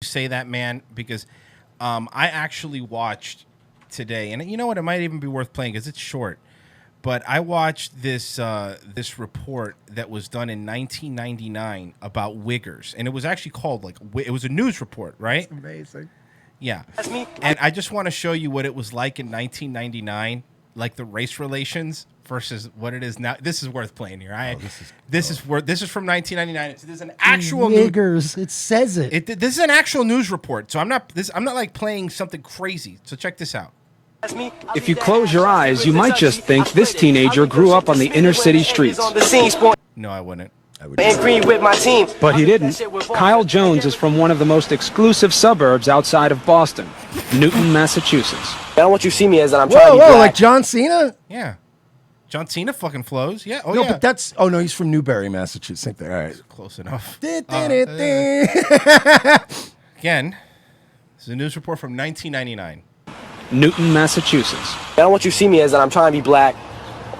say that, man, because I actually watched today, and you know what? It might even be worth playing because it's short. But I watched this report that was done in 1999 about Wiggers, and it was actually called it was a news report, right? That's amazing. Yeah, and I just want to show you what it was like in 1999, like the race relations versus what it is now. This is worth playing here. This is from 1999. This is an actual Wiggers. It says it. This is an actual news report. So I'm not like playing something crazy. So check this out. If you close your eyes, you might just think this teenager grew up on the inner city streets. No, I wouldn't. And green with my team. But he didn't. Kyle Jones is from one of the most exclusive suburbs outside of Boston, Newton, Massachusetts. I don't want you to see me as that I'm trying to be black. Like John Cena? Yeah. John Cena fucking flows. Yeah. Oh, no, yeah. but that's... Oh, no, he's from Newbury, Massachusetts. Same thing. All right. Close enough. Again, this is a news report from 1999. Newton, Massachusetts. I don't want you to see me as that I'm trying to be black,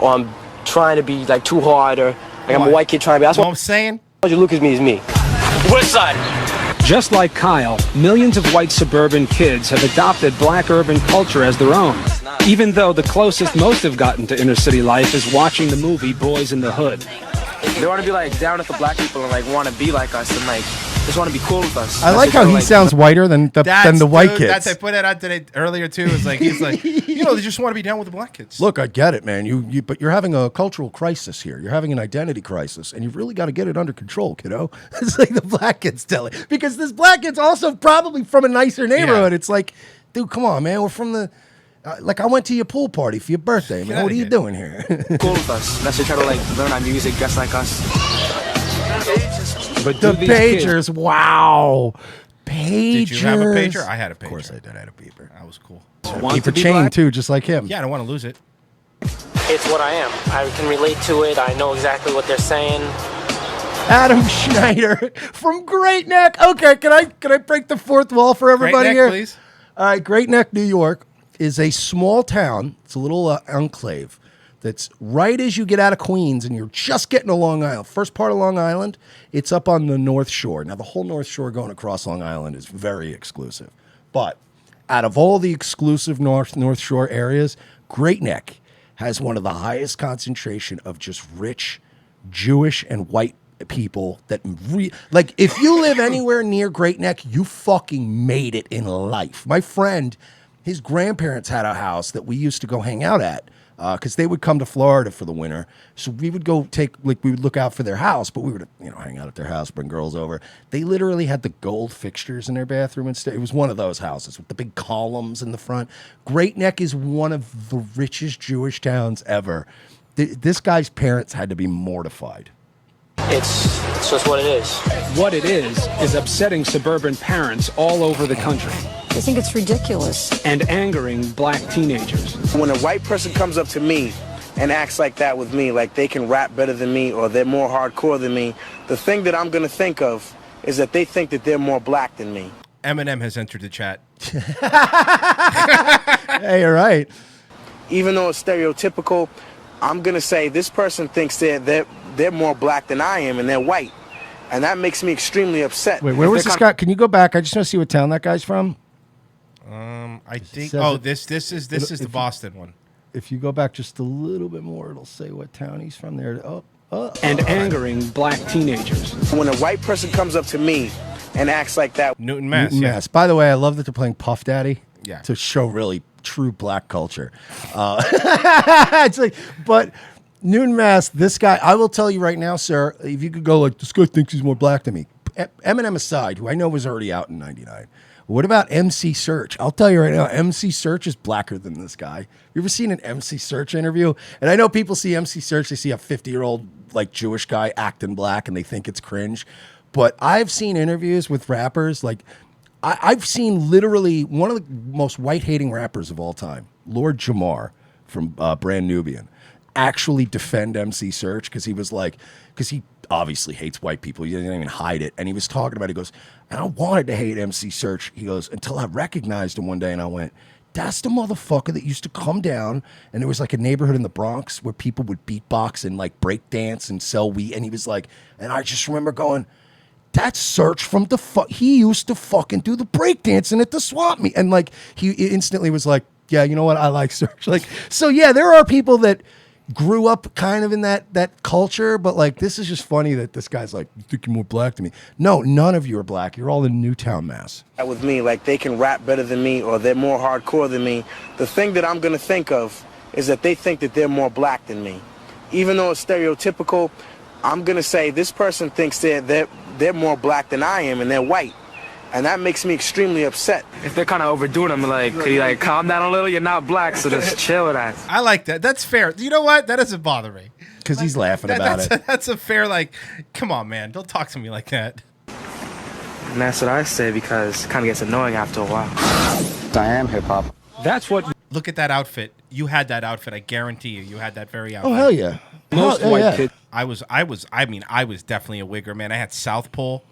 or I'm trying to be like too hard, or like I'm a white kid trying to be. That's what I'm saying. I want you to look at me as me. West side. Just like Kyle, millions of white suburban kids have adopted black urban culture as their own, even though the closest most have gotten to inner city life is watching the movie Boys in the Hood. They want to be like down with the black people and like want to be like us and like just want to be cool with us. I like how he sounds whiter than the white kids. I put that out today earlier too. It's like he's like, they just want to be down with the black kids. Look, I get it, man. But you're having a cultural crisis here. You're having an identity crisis, and you've really got to get it under control, kiddo. It's like the black kids tell it, because this black kid's also probably from a nicer neighborhood. Yeah. It's like, dude, come on, man. We're from the. Like, I went to your pool party for your birthday, man. What are you doing here? Cool with us. Let's just try to like learn our music, dress like us. But the pagers, wow. Pagers. Did you have a pager? I had a pager. Of course I did. I had a beeper. That was cool. Keep a chain, too, just like him. Yeah, I don't want to lose it. It's what I am. I can relate to it. I know exactly what they're saying. Adam Schneider from Great Neck. Okay, can I break the fourth wall for everybody Great Neck, here? Please. All right, Great Neck, New York is a small town. It's a little enclave that's right as you get out of Queens and you're just getting to Long Island. First part of Long Island, it's up on the North Shore. Now, the whole North Shore going across Long Island is very exclusive. But out of all the exclusive North Shore areas, Great Neck has one of the highest concentration of just rich Jewish and white people that like if you live anywhere near Great Neck, you fucking made it in life. My friend, his grandparents had a house that we used to go hang out at because they would come to Florida for the winter. So we would go we would look out for their house, but we would, hang out at their house, bring girls over. They literally had the gold fixtures in their bathroom and stuff. It was one of those houses with the big columns in the front. Great Neck is one of the richest Jewish towns ever. This guy's parents had to be mortified. It's just what it is. What it is upsetting suburban parents all over the country. I think it's ridiculous. And angering black teenagers. When a white person comes up to me and acts like that with me, like they can rap better than me or they're more hardcore than me, the thing that I'm going to think of is that they think that they're more black than me. Eminem has entered the chat. Hey, you're right. Even though it's stereotypical, I'm going to say this person thinks they're more black than I am and they're white. And that makes me extremely upset. Wait, where was this guy? Can you go back? I just want to see what town that guy's from. I think. Oh, this is the Boston one. If you go back just a little bit more, it'll say what town he's from there. And angering black teenagers. When a white person comes up to me and acts like that. Newton, Mass. Newton, Mass. By the way, I love that they're playing Puff Daddy. Yeah. To show really true black culture. It's like, but Newton, Mass. This guy, I will tell you right now, sir. If you could go like, this guy thinks he's more black than me. Eminem aside, who I know was already out in '99. What about MC Search? I'll tell you right now, MC Search is blacker than this guy. You ever seen an MC Search interview? And I know people see MC Search, they see a 50-year-old like Jewish guy acting black and they think it's cringe. But I've seen interviews with rappers, like I've seen literally one of the most white-hating rappers of all time, Lord Jamar from Brand Nubian, actually defend MC Search because he obviously hates white people. He didn't even hide it. And he was talking about it. He goes, and I wanted to hate MC Search. He goes, until I recognized him one day and I went, that's the motherfucker that used to come down and there was like a neighborhood in the Bronx where people would beatbox and like break dance and sell weed. And he was like, and I just remember going, that's Search from the he used to fucking do the breakdancing at the swap meet. And like, he instantly was like, yeah, you know what? I like Search. Like, so yeah, there are people that grew up kind of in that culture, but like, this is just funny that this guy's like, you think you're more black than me? No, none of you are black. You're all in Newtown, Mass. With me, like they can rap better than me or they're more hardcore than me. The thing that I'm gonna think of is that they think that they're more black than me. Even though it's stereotypical, I'm gonna say this person thinks they're more black than I am and they're white. And that makes me extremely upset. If they're kind of overdoing them, like, could you like calm down a little? You're not black, so just chill with that. I like that. That's fair. You know what? That doesn't bother me. Because he's laughing about it. That's a fair, like, come on, man. Don't talk to me like that. And that's what I say because it kind of gets annoying after a while. I am hip-hop. That's what Look at that outfit. You had that outfit. I guarantee you. You had that very outfit. Oh, hell yeah. most white kids. I was definitely a wigger, man. I had South Pole,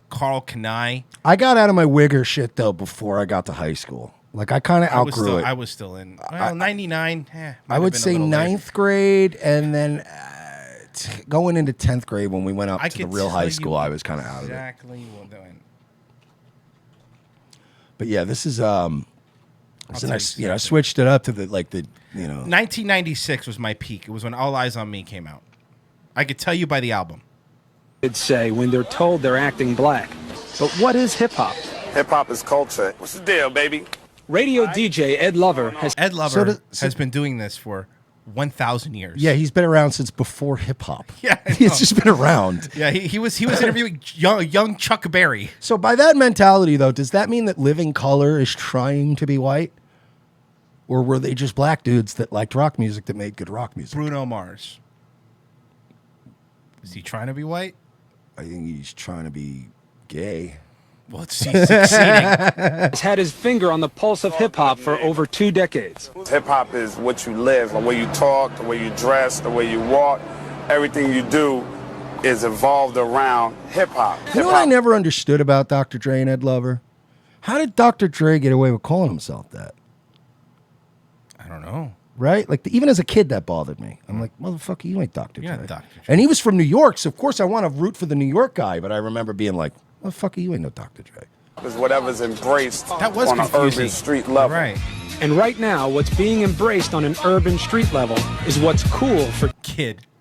Carl Kanai. I got out of my wigger shit, though, before I got to high school. Like, I kind of outgrew it. I was still in. Well, 99. I would say ninth grade, and then going into 10th grade when we went up to the real high school, I was kind of out of it. Exactly what doing. But yeah, this is I switched it up to the 1996 was my peak. It was when All Eyes on Me came out. I could tell you by the album. Kids say when they're told they're acting black. But what is hip-hop? Hip-hop is culture. What's the deal, baby? Radio DJ Ed Lover has been doing this for 1,000 years. Yeah, he's been around since before hip-hop. Yeah, he's just been around. Yeah, he was interviewing young Chuck Berry. So by that mentality, though, does that mean that Living Colour is trying to be white? Or were they just black dudes that liked rock music that made good rock music? Bruno Mars. Is he trying to be white? I think he's trying to be gay. Well, he's succeeding. He's had his finger on the pulse of hip-hop for over 2 decades. Hip-hop is what you live, the way you talk, the way you dress, the way you walk. Everything you do is evolved around hip-hop. You know what I never understood about Dr. Dre and Ed Lover? How did Dr. Dre get away with calling himself that? I don't know. Right? Like, even as a kid, that bothered me. I'm like, motherfucker, you ain't Dr. You're Dre. not Dr. Dre. And he was from New York, so of course I want to root for the New York guy, but I remember being like, motherfucker, you ain't no Dr. Dre. It's whatever's embraced That was on an confusing. urban street level. Right. And right now, what's being embraced on an urban street level is what's cool for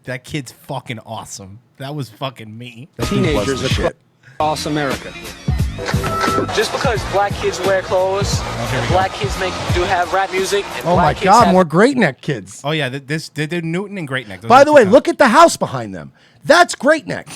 That kid's fucking awesome. That was fucking me. teenagers across America. Just because black kids wear clothes, and black kids do have rap music, and Oh my black kids God, have more Great Neck kids. Oh yeah, they're Newton and Great Neck. Those By are the way, two look at the house behind them. That's Great Neck.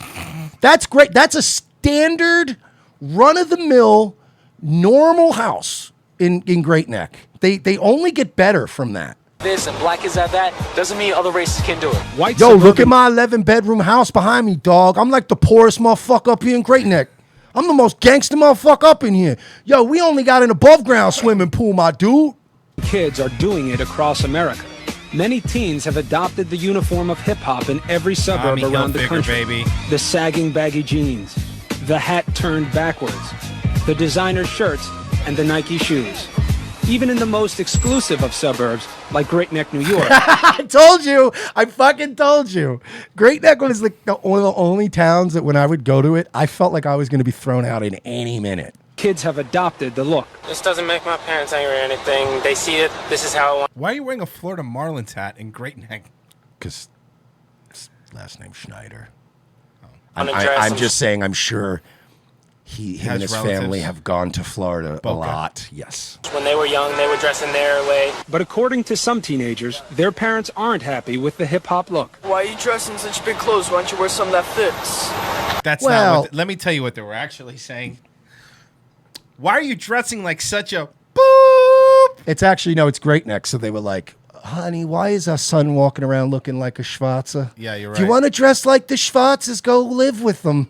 That's great. That's a standard, run-of-the-mill, normal house in Great Neck. They only get better from that. this and black kids have that, doesn't mean other races can do it. White Yo, look at my 11-bedroom house behind me, dog. I'm like the poorest motherfucker up here in Great Neck. I'm the most gangster motherfucker up in here. Yo, we only got an above-ground swimming pool, my dude. kids are doing it across America. Many teens have adopted the uniform of hip-hop in every suburb Tommy around the Hilfiger, country. baby. The sagging baggy jeans, the hat turned backwards, the designer shirts, and the Nike shoes. Even in the most exclusive of suburbs, like Great Neck, New York. I told you. I fucking told you. Great Neck was like one of the only towns that when I would go to it, I felt like I was going to be thrown out in any minute. Kids have adopted the look. This doesn't make my parents angry or anything. They see it. This is how I want. Why are you wearing a Florida Marlins hat in Great Neck? Because last name Schneider. Unaddressed I'm and- just saying, I'm sure him and his relatives. family have gone to Florida a Boca. lot. Yes. When they were young, they were dressing their way. But according to some teenagers, their parents aren't happy with the hip-hop look. Why are you dressing in such big clothes? Why don't you wear something that fits? That's Well- not what let me tell you what they were actually saying. Why are you dressing like such a boop? It's actually, no, it's Great Neck. So they were like, honey, why is our son walking around looking like a Schwarzer? Yeah, you're If you right. want to dress like the Schwarzes, go live with them.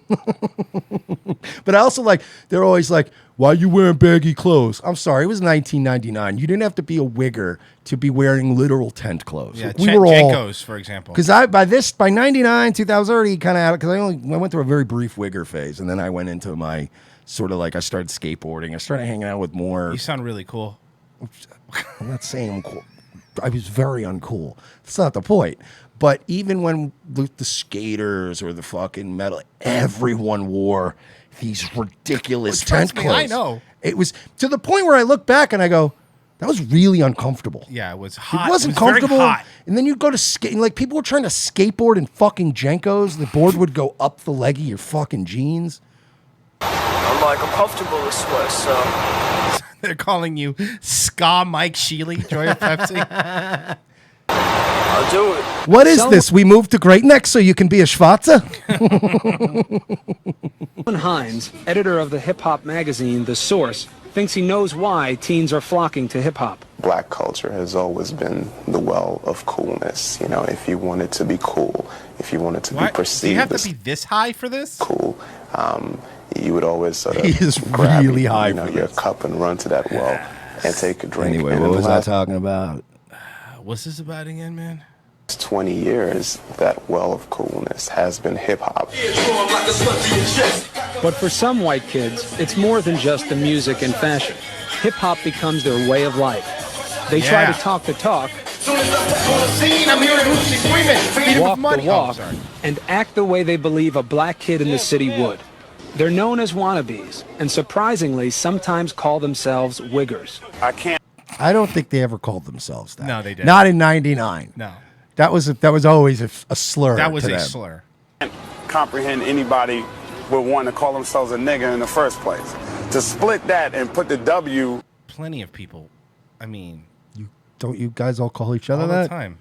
But I also like, they're always like, why are you wearing baggy clothes? I'm sorry, it was 1999. You didn't have to be a wigger to be wearing literal tent clothes. Yeah, we were all, Jenkos, for example. because by 99, 2000, I was already kind of out, because I went through a very brief wigger phase, and then I went into my sort of like, I started skateboarding. I started hanging out with more. You sound really cool. I'm not saying I'm cool. I was very uncool. That's not the point. But even when the skaters or the fucking metal, everyone wore these ridiculous Trust tent me, clothes. I know. It was to the point where I look back and I go, that was really uncomfortable. Yeah, it was hot. It wasn't very comfortable. hot. And then you'd go to skate. Like people were trying to skateboard in fucking Jenkos. The board would go up the leg of your fucking jeans. I'm comfortable this way, so. They're calling you Ska Mike Sheely, Joy of Pepsi. I'll do it. What is this? We moved to Great Neck so you can be a Schwarzer? Hines, editor of the hip-hop magazine The Source, thinks he knows why teens are flocking to hip-hop. Black culture has always been the well of coolness. You know, if you wanted to be cool, if you wanted to be perceived Do you have as to be this high for this? cool, you would always sort of He is grab really high for your this. cup and run to that well and take a drink. Anyway, And what in the was I last talking about? What's this about again, man? 20 years, that well of coolness has been hip-hop. But for some white kids, it's more than just the music and fashion. Hip-hop becomes their way of life. They try to talk the talk, walk the walk, and act the way they believe a black kid in the city would. They're known as wannabes, and surprisingly, sometimes call themselves wiggers. I don't think they ever called themselves that. No, they didn't. Not in '99. No. That was always a slur. That was to a them. slur. Comprehend anybody would want to call themselves a nigger in the first place. To split that and put the W. Plenty of people. I mean, Don't you guys all call each other all the that? time.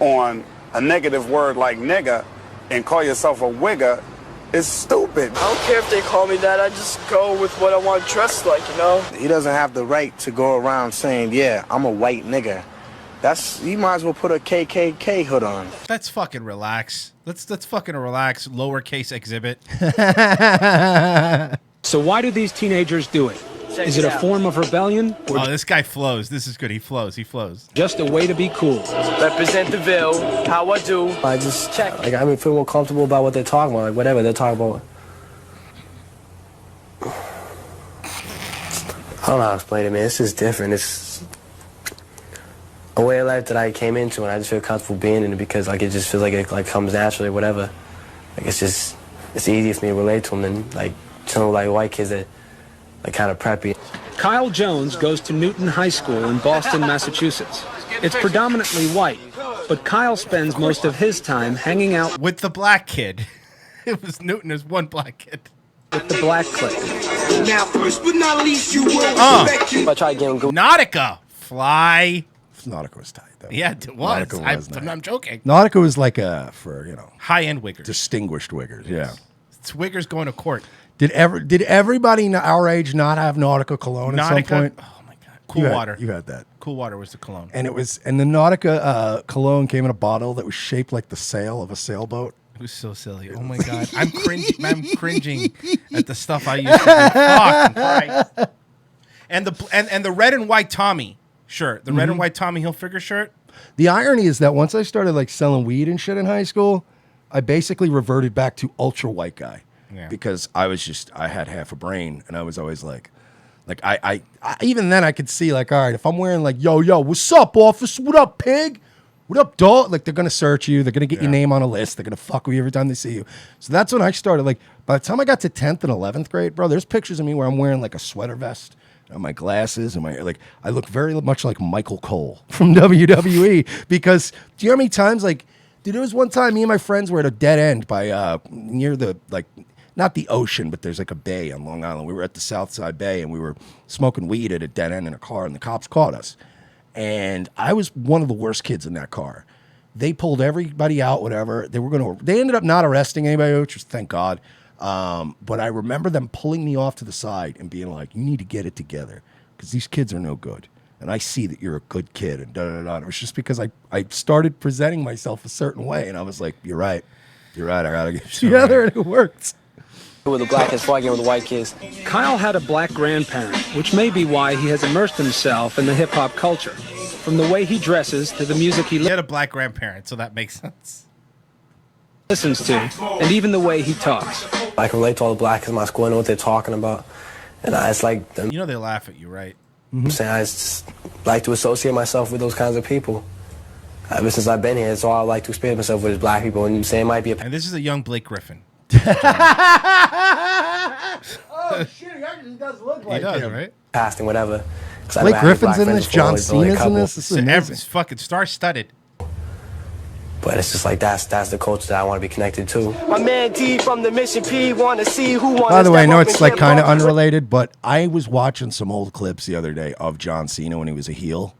On a negative word like nigger and call yourself a wigger is stupid. I don't care if they call me that. I just go with what I want to dress like, you know? He doesn't have the right to go around saying, yeah, I'm a white nigger. He might as well put a KKK hood on. Let's fucking relax. Let's fucking relax. Lowercase exhibit. So why do these teenagers do it? Is it a form of rebellion, or Oh, this guy flows. This is good. He flows. just a way to be cool? Represent the Ville. How I do. I just check. I feel more comfortable about what they're talking about. Like whatever they're talking about. I don't know how to explain it, man. It's just different. It's a way of life that I came into, and I just feel comfortable being in it because it just feels like it comes naturally or whatever. It's easier for me to relate to them than some white kids that kind of preppy. Kyle Jones goes to Newton High School in Boston, Massachusetts. It's predominantly white, but Kyle spends most of his time hanging out with the black kid. It was Newton as one black kid. With the black clique. Now, first but not least, you will respect you. I try to get him good. Nautica. Fly. Nautica was tight, though. Yeah, it was. Nautica was nice. I'm joking. Nautica was like for high-end wiggers. Distinguished wiggers, yeah. It's wiggers going to court. Did everybody in our age not have Nautica cologne at some point? Oh my god. Cool water. You had that. Cool water was the cologne. And the Nautica cologne came in a bottle that was shaped like the sail of a sailboat. It was so silly. Oh my god. I'm cringing at the stuff I used to do. Fuck Christ. And the red and white Tommy shirt. The red and white Tommy Hilfiger shirt. The irony is that once I started selling weed and shit in high school, I basically reverted back to ultra white guy. Yeah. Because I had half a brain, and I was always I even then I could see all right, if I'm wearing yo, what's up, officer? What up, pig? What up, dog? They're gonna search you. They're gonna get your name on a list. They're gonna fuck with you every time they see you. So that's when I started. By the time I got to 10th and 11th grade, bro, there's pictures of me where I'm wearing a sweater vest and my glasses and I look very much like Michael Cole from WWE. Because do you know how many times dude, there was one time me and my friends were at a dead end by near the not the ocean, but there's a bay on Long Island. We were at the South Side Bay, and we were smoking weed at a dead end in a car, and the cops caught us. And I was one of the worst kids in that car. They pulled everybody out, whatever. They ended up not arresting anybody, which was thank God. But I remember them pulling me off to the side and being like, you need to get it together because these kids are no good. And I see that you're a good kid, and da-da-da-da. It was just because I started presenting myself a certain way, and I was like, you're right. I gotta get it together, and it worked. With the black kids fighting with the white kids. Kyle had a black grandparent, which may be why he has immersed himself in the hip-hop culture. From the way he dresses to the music he had a black grandparent, so that makes sense. Listens to, and even the way he talks. I can relate to all the black kids in my school. I know what they're talking about. And it's You know they laugh at you, right? I'm saying I just like to associate myself with those kinds of people. Ever since I've been here, it's all I like to experience myself with is black people. And I'm saying it might be And this is a young Blake Griffin Oh shit! He actually does look like He does, him. right? Casting, whatever. 'Cause I Blake never had any Griffin's black in friends this. before, John it's only a Cena's in couple. this. This is amazing. Everything's fucking star-studded. But it's just like that's the culture that I want to be connected to. My man D from the Mission P wanna see who wants. By the way, I know it's like kind of unrelated, but I was watching some old clips the other day of John Cena when he was a heel.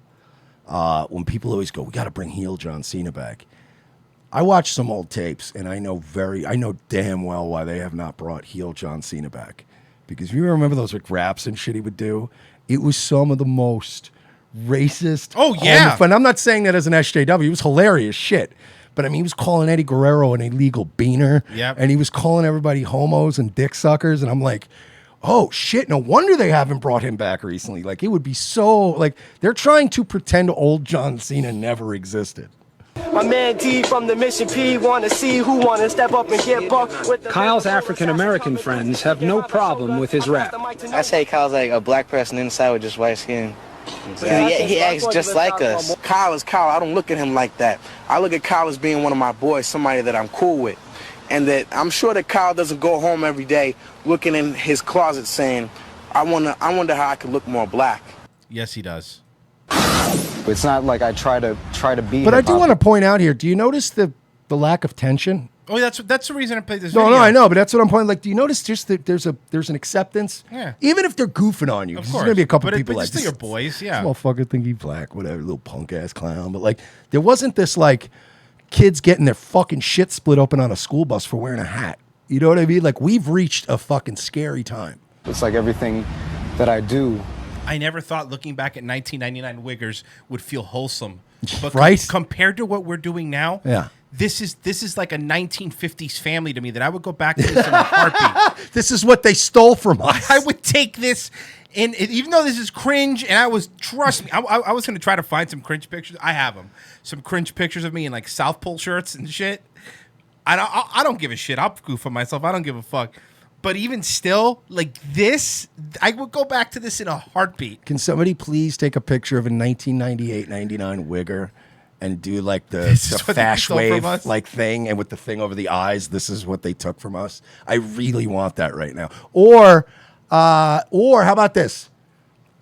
When people always go, "We got to bring heel John Cena back." I watched some old tapes, and I know damn well why they have not brought heel John Cena back. Because you remember those like raps and shit he would do? It was some of the most racist. Oh yeah. And I'm not saying that as an SJW. He was hilarious shit. But I mean, he was calling Eddie Guerrero an illegal beaner. Yep. And he was calling everybody homos and dick suckers. And I'm like, oh shit, no wonder they haven't brought him back recently. Like, it would be so, like, they're trying to pretend old John Cena never existed. My man D from the Mission P wanna see who wanna step up and get bucked with the Kyle's African-American friends have no problem with his rap. I say Kyle's like a black person inside with just white skin. He acts just like us. Kyle is Kyle. I don't look at him like that. I look at Kyle as being one of my boys, somebody that I'm cool with. And that I'm sure that Kyle doesn't go home every day looking in his closet saying, I wonder how I could look more black. Yes, he does. It's not like I try to be. But I do want to point out here, do you notice the lack of tension? Oh, that's the reason I played this No, video. I know, but that's what I'm pointing. Like, do you notice just that there's an acceptance? Yeah. Even if they're goofing on you, Of there's course. gonna be a couple But people like still this. your boys, yeah. This motherfucker think he's black, whatever, little punk ass clown. But like, there wasn't this like kids getting their fucking shit split open on a school bus for wearing a hat. You know what I mean? Like, we've reached a fucking scary time. It's like everything that I do. I never thought looking back at 1999 Wiggers would feel wholesome. But Right? compared to what we're doing now, Yeah. this is like a 1950s family to me that I would go back to this in a heartbeat. This is what they stole from us. I would take this, and even though this is cringe, and trust me, I was going to try to find some cringe pictures. I have them. Some cringe pictures of me in like South Pole shirts and shit. I don't give a shit. I'll goof on myself. I don't give a fuck. But even still, like this, I would go back to this in a heartbeat. Can somebody please take a picture of a 1998-99 Wigger and do like the This is what they fash stole from wave us? like thing, and with the thing over the eyes? This is what they took from us. I really want that right now. Or how about this?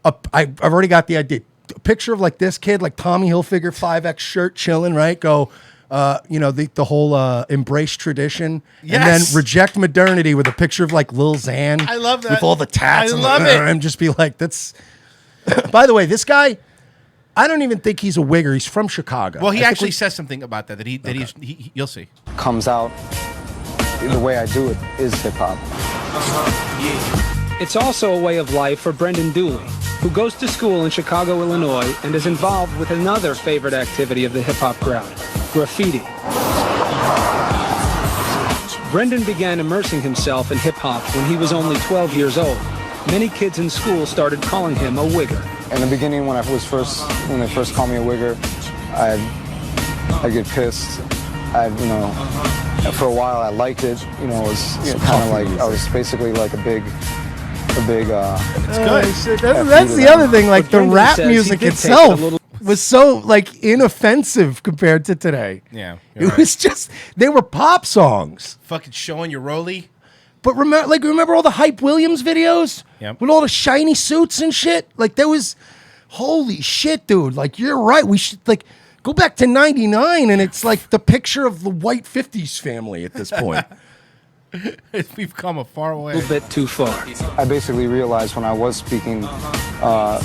I've already got the idea. A picture of like this kid, like Tommy Hilfiger 5X shirt, chilling, right? Go. The whole embrace tradition, and then Yes. reject modernity with a picture of like Lil Xan. I love that. With all the tats. I and love it. And just be like, that's. By the way, this guy, I don't even think he's a Wigger. He's from Chicago. Well, he I think actually says something about that you'll see. Comes out the way I do it is hip hop. It's also a way of life for Brendan Dooley, who goes to school in Chicago, Illinois, and is involved with another favorite activity of the hip-hop crowd, graffiti. Brendan began immersing himself in hip-hop when he was only 12 years old. Many kids in school started calling him a Wigger. In the beginning, when they first called me a Wigger, I get pissed. For a while I liked it. It was kind of like I was basically like a big. It's good. That's the other thing. Like, the Brendan rap says he music did take itself a little- was so like inoffensive compared to today. Yeah, It you're right. was just, they were pop songs. Fucking showing your rollie. But remember all the Hype Williams videos? Yep. With all the shiny suits and shit? Like, there was, holy shit, dude. Like, you're right. We should, like, go back to 99, and it's like the picture of the white 50s family at this point. We've come a far way. A little bit too far. I basically realized when I was speaking, hip-hop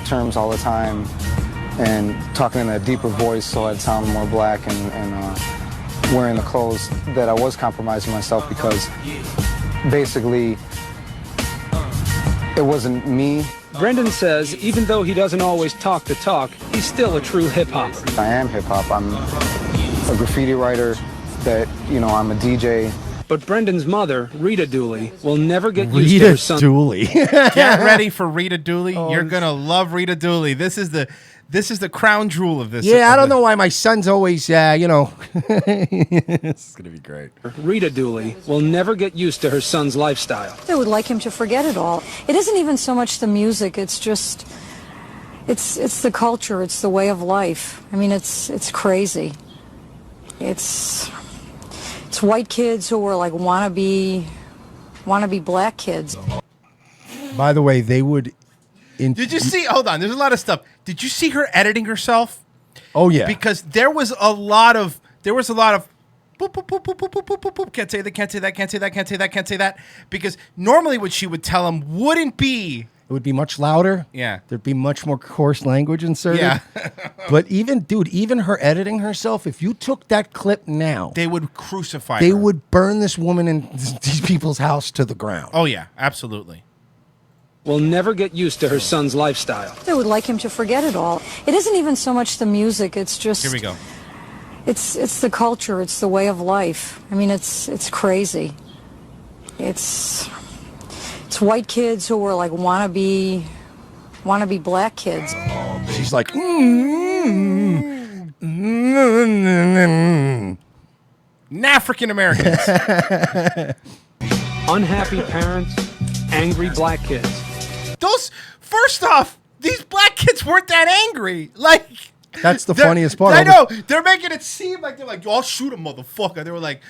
terms all the time and talking in a deeper voice so I'd sound more black and wearing the clothes, that I was compromising myself, because basically it wasn't me. Brendan says even though he doesn't always talk the talk, he's still a true hip-hopper. I am hip-hop. I'm a graffiti writer, that, I'm a DJ. But Brendan's mother, Rita Dooley, will never get used to her son. Dooley. Get ready for Rita Dooley. You're gonna love Rita Dooley. This is the crown jewel of this. Yeah, I don't know why my son's always, it's going to be great. Rita Dooley will never get used to her son's lifestyle. They would like him to forget it all. It isn't even so much the music, it's just, it's the culture, it's the way of life. I mean, it's crazy. It's white kids who were like wannabe black kids. By the way, they would. Did you see? Hold on. There's a lot of stuff. Did you see her editing herself? Oh yeah. Because there was a lot of. Boop, boop, boop, boop, boop, boop, boop, boop, boop. Can't say that. Can't say that. Can't say that. Can't say that. Can't say that. Because normally, what she would tell him wouldn't be. It would be much louder. Yeah. There'd be much more coarse language inserted. Yeah. But even her editing herself, if you took that clip now, they would crucify They her. would burn this woman in these people's house to the ground. Oh, yeah. Absolutely. Will never get used to her son's lifestyle. They would like him to forget it all. It isn't even so much the music, it's just... Here we go. It's the culture, it's the way of life. I mean, it's crazy. It's white kids who were like wannabe black kids. She's like, African Americans. Unhappy parents, angry black kids. First off, these black kids weren't that angry. Like, that's the funniest part. I know. They're making it seem like they're like, I'll shoot him, motherfucker. They were like,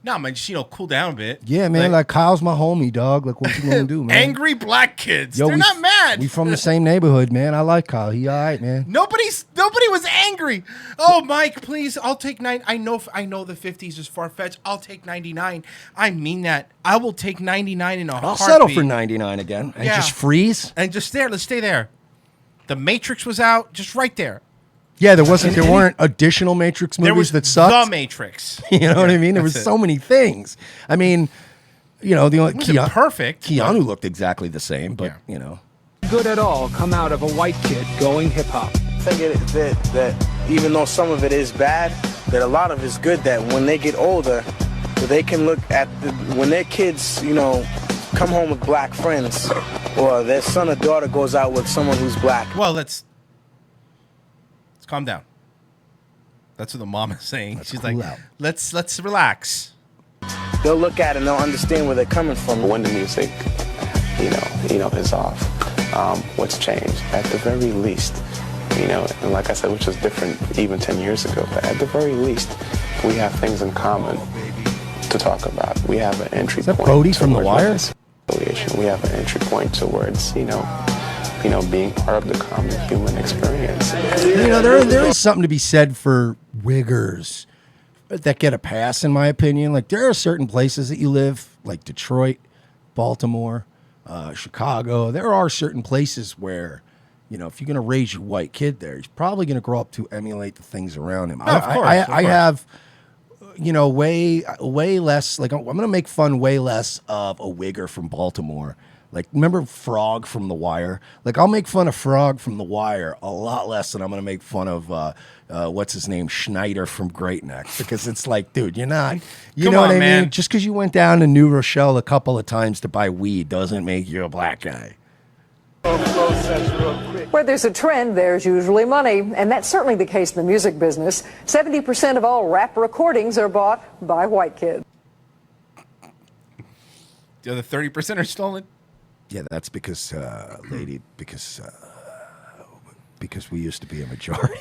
nah, man, just, cool down a bit. Yeah, man, like Kyle's my homie, dog. Like, what you gonna do, man? Angry black kids. Yo, they're not mad. We from the same neighborhood, man. I like Kyle. He all right, man. Nobody was angry. Oh, Mike, please, I'll take 9. I know the 50s is far-fetched. I'll take 99. I mean that. I will take 99 in a heartbeat. I'll settle for 99 again and just freeze. And just there. Let's stay there. The Matrix was out, just right there. Yeah, there weren't additional Matrix movies that sucked. The Matrix. You know what I mean? There was so many things. I mean, the only perfect. Keanu looked exactly the same, but Good at all come out of a white kid going hip hop. I think that even though some of it is bad, that a lot of it's good. That when they get older, that they can look at when their kids, come home with black friends, or their son or daughter goes out with someone who's black. Well, let's calm down. That's what the mom is saying. She's like, let's relax. They'll look at it and they'll understand where they're coming from. When the music, is off, what's changed? At the very least, and like I said, which was different even 10 years ago, but at the very least, we have things in common to talk about. We have an entry point. Is that Brody from The Wire? We have an entry point towards, being part of the common human experience. There is something to be said for wiggers that get a pass, in my opinion. Like, there are certain places that you live, like Detroit, Baltimore, Chicago. There are certain places where, if you're going to raise your white kid there, he's probably going to grow up to emulate the things around him. Of course. I have, way less, like, I'm going to make fun way less of a wigger from Baltimore. Like, remember Frog from The Wire? Like, I'll make fun of Frog from The Wire a lot less than I'm going to make fun of, what's his name, Schneider from Great Neck. Because it's like, dude, you're not, you know what I mean? Just because you went down to New Rochelle a couple of times to buy weed doesn't make you a black guy. Where there's a trend, there's usually money, and that's certainly the case in the music business. 70% of all rap recordings are bought by white kids. The other 30% are stolen. Yeah, that's because, because we used to be a majority.